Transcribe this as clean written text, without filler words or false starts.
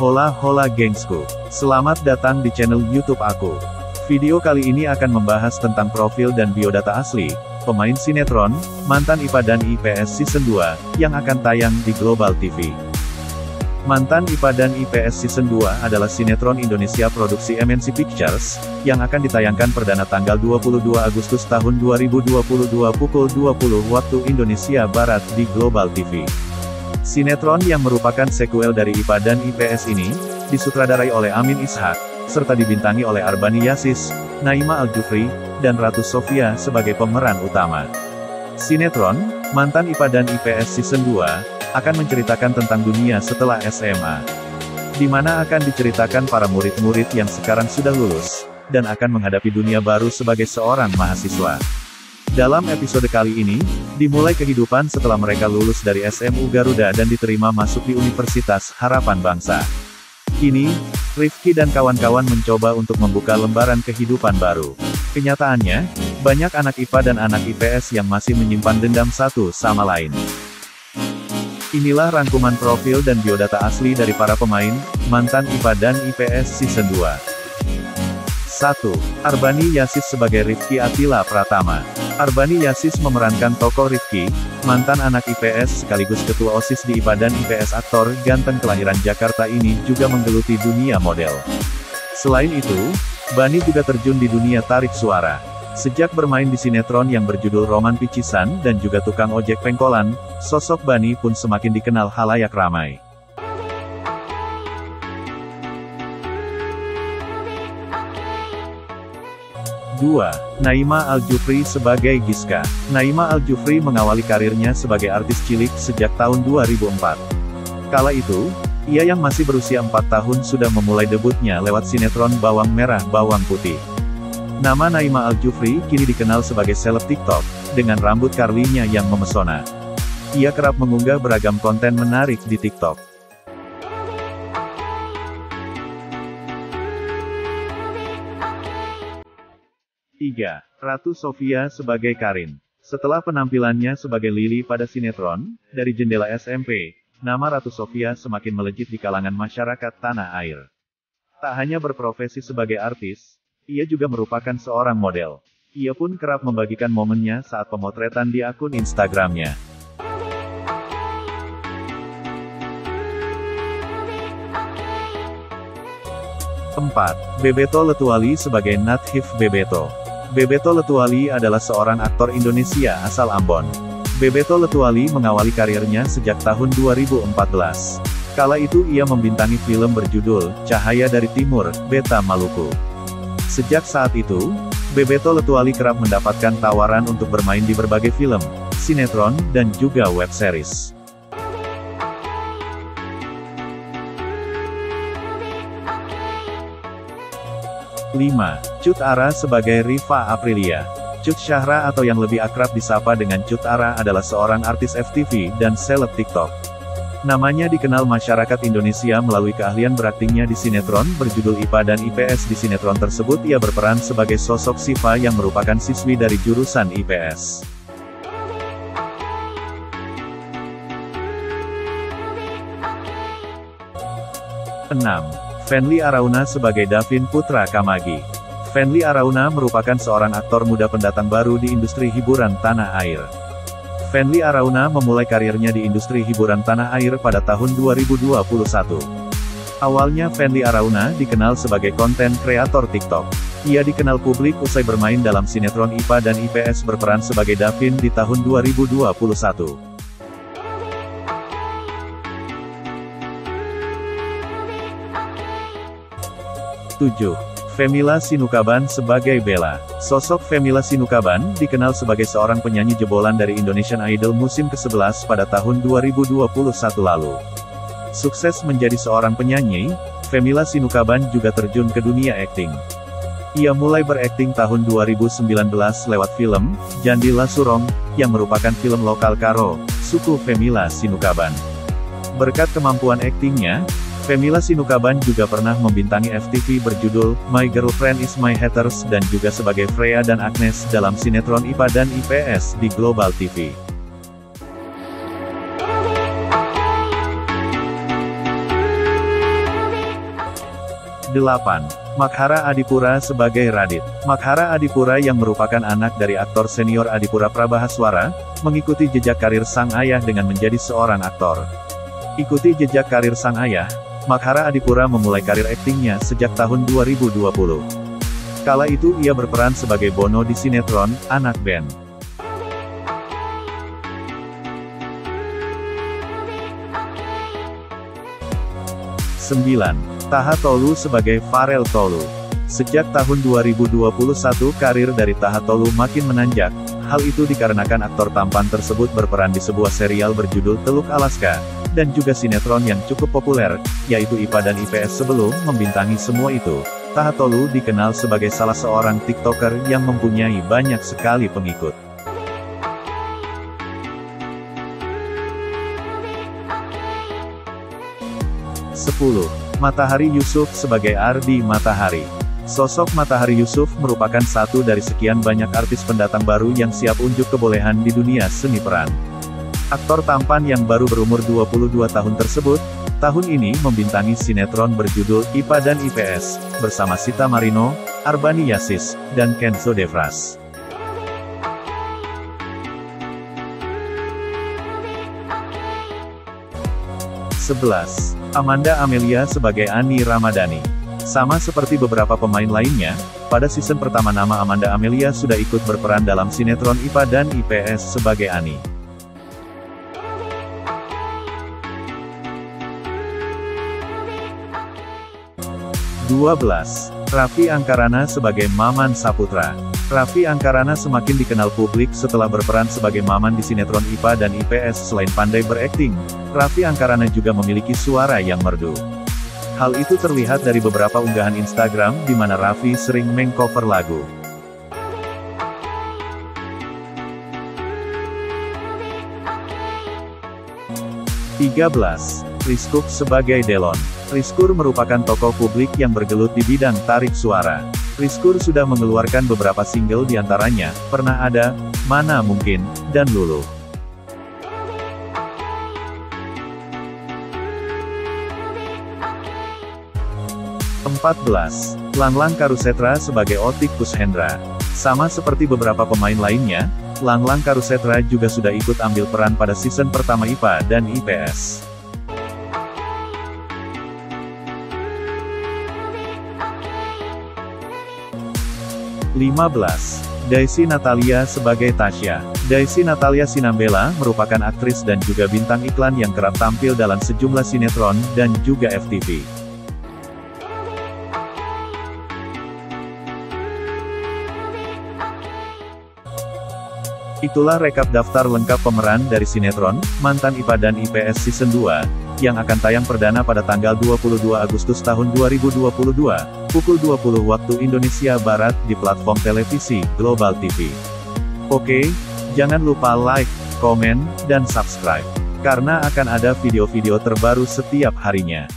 Hola hola gengsku. Selamat datang di channel YouTube aku. Video kali ini akan membahas tentang profil dan biodata asli pemain sinetron, Mantan IPA dan IPS Season 2, yang akan tayang di Global TV. Mantan IPA dan IPS Season 2 adalah sinetron Indonesia produksi MNC Pictures, yang akan ditayangkan perdana tanggal 22 Agustus tahun 2022 pukul 20 waktu Indonesia Barat di Global TV. Sinetron yang merupakan sekuel dari IPA dan IPS ini, disutradarai oleh Amin Ishak, serta dibintangi oleh Arbani Yasis, Naima Al-Jufri, dan Ratu Sofia sebagai pemeran utama. Sinetron, Mantan IPA dan IPS Season 2, akan menceritakan tentang dunia setelah SMA. Di mana akan diceritakan para murid-murid yang sekarang sudah lulus, dan akan menghadapi dunia baru sebagai seorang mahasiswa. Dalam episode kali ini, dimulai kehidupan setelah mereka lulus dari SMU Garuda dan diterima masuk di Universitas Harapan Bangsa. Kini, Rifki dan kawan-kawan mencoba untuk membuka lembaran kehidupan baru. Kenyataannya, banyak anak IPA dan anak IPS yang masih menyimpan dendam satu sama lain. Inilah rangkuman profil dan biodata asli dari para pemain, Mantan IPA dan IPS Season 2. 1. Arbani Yasis sebagai Rifki Atila Pratama. Arbani Yasis memerankan tokoh Rifki, mantan anak IPS sekaligus ketua OSIS di IPA dan IPS. Aktor ganteng kelahiran Jakarta ini juga menggeluti dunia model. Selain itu, Bani juga terjun di dunia tarik suara. Sejak bermain di sinetron yang berjudul Roman Picisan dan juga Tukang Ojek Pengkolan, sosok Bani pun semakin dikenal halayak ramai. 2. Naima Al-Jufri sebagai Giska. Naima Al-Jufri mengawali karirnya sebagai artis cilik sejak tahun 2004. Kala itu, ia yang masih berusia 4 tahun sudah memulai debutnya lewat sinetron Bawang Merah Bawang Putih. Nama Naima Al-Jufri kini dikenal sebagai seleb TikTok, dengan rambut curly-nya yang memesona. Ia kerap mengunggah beragam konten menarik di TikTok. 3. Ratu Sofia sebagai Karin. Setelah penampilannya sebagai Lily pada sinetron, Dari Jendela SMP, nama Ratu Sofia semakin melejit di kalangan masyarakat tanah air. Tak hanya berprofesi sebagai artis, ia juga merupakan seorang model. Ia pun kerap membagikan momennya saat pemotretan di akun Instagramnya. 4. Bebeto Letuali sebagai Nathif Bebeto. Bebeto Letuali adalah seorang aktor Indonesia asal Ambon. Bebeto Letuali mengawali karirnya sejak tahun 2014. Kala itu ia membintangi film berjudul Cahaya dari Timur, Beta Maluku. Sejak saat itu, Bebeto Letuali kerap mendapatkan tawaran untuk bermain di berbagai film, sinetron, dan juga web series. 5. Cut Ara sebagai Rifa Aprilia. Cut Syahra atau yang lebih akrab disapa dengan Cut Ara adalah seorang artis FTV dan seleb TikTok. Namanya dikenal masyarakat Indonesia melalui keahlian beraktingnya di sinetron berjudul IPA dan IPS. Di sinetron tersebut ia berperan sebagai sosok Siva yang merupakan siswi dari jurusan IPS. 6. Fenly Arauna sebagai Davin Putra Kamagi. Fenly Arauna merupakan seorang aktor muda pendatang baru di industri hiburan tanah air. Fenly Arauna memulai karirnya di industri hiburan tanah air pada tahun 2021. Awalnya Fenly Arauna dikenal sebagai konten kreator TikTok. Ia dikenal publik usai bermain dalam sinetron IPA dan IPS berperan sebagai Davin di tahun 2021. 7. Femila Sinukaban sebagai Bella. Sosok Femila Sinukaban dikenal sebagai seorang penyanyi jebolan dari Indonesian Idol musim ke-11 pada tahun 2021 lalu. Sukses menjadi seorang penyanyi, Femila Sinukaban juga terjun ke dunia akting. Ia mulai berakting tahun 2019 lewat film Jandila Surong, yang merupakan film lokal Karo, suku Femila Sinukaban. Berkat kemampuan aktingnya, Femila Sinukaban juga pernah membintangi FTV berjudul My Girlfriend Is My Haters dan juga sebagai Freya dan Agnes dalam sinetron IPA dan IPS di Global TV. 8. Makhara Adipura sebagai Radit. Makhara Adipura yang merupakan anak dari aktor senior Adipura Prabahaswara, mengikuti jejak karir sang ayah dengan menjadi seorang aktor. Ikuti jejak karir sang ayah, Makhara Adipura memulai karir aktingnya sejak tahun 2020. Kala itu ia berperan sebagai Bono di sinetron, Anak Band. 9. Taha Tolu sebagai Farel Tolu. Sejak tahun 2021 karir dari Taha Tolu makin menanjak. Hal itu dikarenakan aktor tampan tersebut berperan di sebuah serial berjudul Teluk Alaska, dan juga sinetron yang cukup populer, yaitu IPA dan IPS. Sebelum membintangi semua itu, Taha Tolu dikenal sebagai salah seorang TikToker yang mempunyai banyak sekali pengikut. 10. Matahari Yusuf sebagai Ardi Matahari. Sosok Matahari Yusuf merupakan satu dari sekian banyak artis pendatang baru yang siap unjuk kebolehan di dunia seni peran. Aktor tampan yang baru berumur 22 tahun tersebut, tahun ini membintangi sinetron berjudul IPA dan IPS, bersama Sita Marino, Arbani Yasis, dan Kenzo Devras. 11. Amanda Amelia sebagai Ani Ramadhani. Sama seperti beberapa pemain lainnya, pada season pertama nama Amanda Amelia sudah ikut berperan dalam sinetron IPA dan IPS sebagai Ani. 12. Raffi Angkarana sebagai Maman Saputra. Raffi Angkarana semakin dikenal publik setelah berperan sebagai Maman di sinetron IPA dan IPS. Selain pandai berakting, Raffi Angkarana juga memiliki suara yang merdu. Hal itu terlihat dari beberapa unggahan Instagram di mana Raffi sering mengcover lagu. 13. Rizkur sebagai Delon. Rizkur merupakan tokoh publik yang bergelut di bidang tarik suara. Rizkur sudah mengeluarkan beberapa single diantaranya, Pernah Ada, Mana Mungkin, dan Lulu. 14. Langlang Karusetra sebagai Otik Kushendra. Sama seperti beberapa pemain lainnya, Langlang Karusetra juga sudah ikut ambil peran pada season pertama IPA dan IPS. 15. Daisy Natalia sebagai Tasya. Daisy Natalia Sinambela merupakan aktris dan juga bintang iklan yang kerap tampil dalam sejumlah sinetron dan juga FTV. Itulah rekap daftar lengkap pemeran dari sinetron Mantan IPA dan IPS Season 2, yang akan tayang perdana pada tanggal 22 Agustus tahun 2022, pukul 20 waktu Indonesia Barat di platform televisi Global TV. Oke, jangan lupa like, komen, dan subscribe, karena akan ada video-video terbaru setiap harinya.